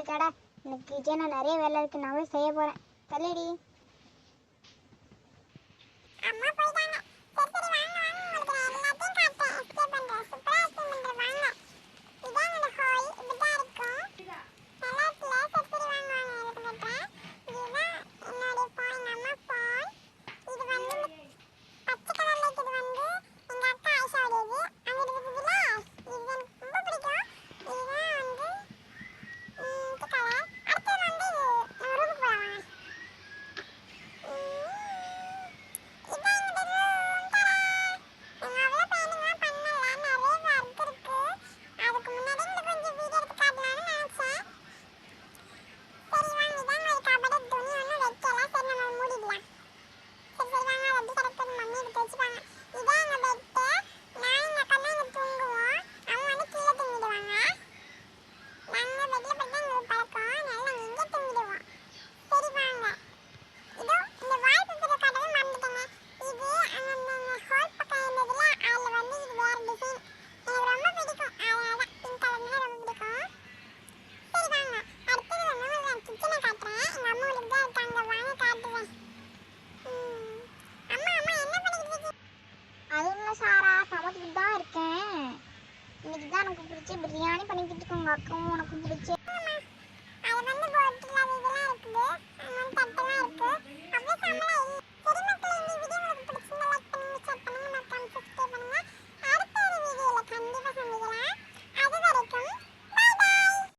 கடை. எனக்கு கிச்சனில் நிறைய வேலை இருக்குது, நான் போய் செய்ய போகிறேன். தள்ளிடி. அம்மா போயிட்டாங்க. சரி சரி வாங்க வாங்க, உங்களுக்கு நான் எல்லாத்தையும் காட்டுறேன். எக்ஸ்பிளைன் பண்றேன். சூப்பரா எக்ஸ்பிளைன் பண்றேன் வாங்க. இதான் என்னோட ஹால். இப்படிதான் இருக்கும். நல்லா இருக்குல்ல? சரி சரி வாங்க வாங்க, எனக்கு காட்டுறேன். இதுதான் என்னோட ஃபோன், எங்க அம்மா ஃபோன். இது வந்து பச்சை கலர்ல இருக்குது, வந்து எங்க அக்கா ஆயிஷாவுடையது. அங்க இருக்குதுல, இது எனக்கு ரொம்ப பிடிக்கும். இதுதான் வந்து இந்த கலர். அடுத்தது வந்து நம்ம ரூமுக்கு போலாம் வாங்க. இதான் என்னோட ரூம். தரா. நாங்க அவ்வளோ பெயிண்டிங்லாம் பண்ணல, நிறைய ஒர்க் இருக்கு. அதுக்கு முன்னாடி இங்க கொஞ்சம் வீடியோ எடுத்து காட்டலாம்னு நினைச்சேன். சரி வாங்க, இதான் ஒரு கபட, துணி ஒன்றும் வைக்கல. சரி நம்ம மூடிடலாம். சரி சரி வாங்க, அது எப்படி கிடக்குது மம்மி எடுத்து வச்சுப்பாங்க. இதான் எங்க பெட்டு. நான் எங்க அக்கா தான் இங்க தூங்குவோம். அவங்க வந்து கீழே தூங்கிடுவாங்க. நாங்க பெட்ல படுத்தா எங்களுக்கு பழக்கம், அதனால நாங்க இங்கே தூங்கிடுவோம். சரி வாங்க. இதோ இந்த வால்பேப்பரை காட்டவே மறந்துட்டேங்க. இது அந்த ஹோல் பக்கம் இருந்ததுல, அதில் வந்து இது வேற டிசைன். எனக்கு ரொம்ப பிடிக்கும், அதனால தான் பிங்க் கலர்னா ரொம்ப பிடிக்கும். சரி வாங்க, அடுத்தது வந்து உங்களுக்கு நான் கிச்சனை காட்டுறேன். எங்கள் அம்மா உங்களுக்கு தான் இருக்காங்க, வாங்க காட்டுறேன். அம்மா அம்மா என்ன பண்ணிக்கிட்டு இருக்கீங்க? அது இல்லை சாரா, சமைச்சிட்டு தான் இருக்கேன். இன்னைக்கு தான் எனக்கு பிடிச்ச பிரியாணி பண்ணிக்கிட்டு இருக்கோங்க அக்காவும் உனக்கு பிடிச்ச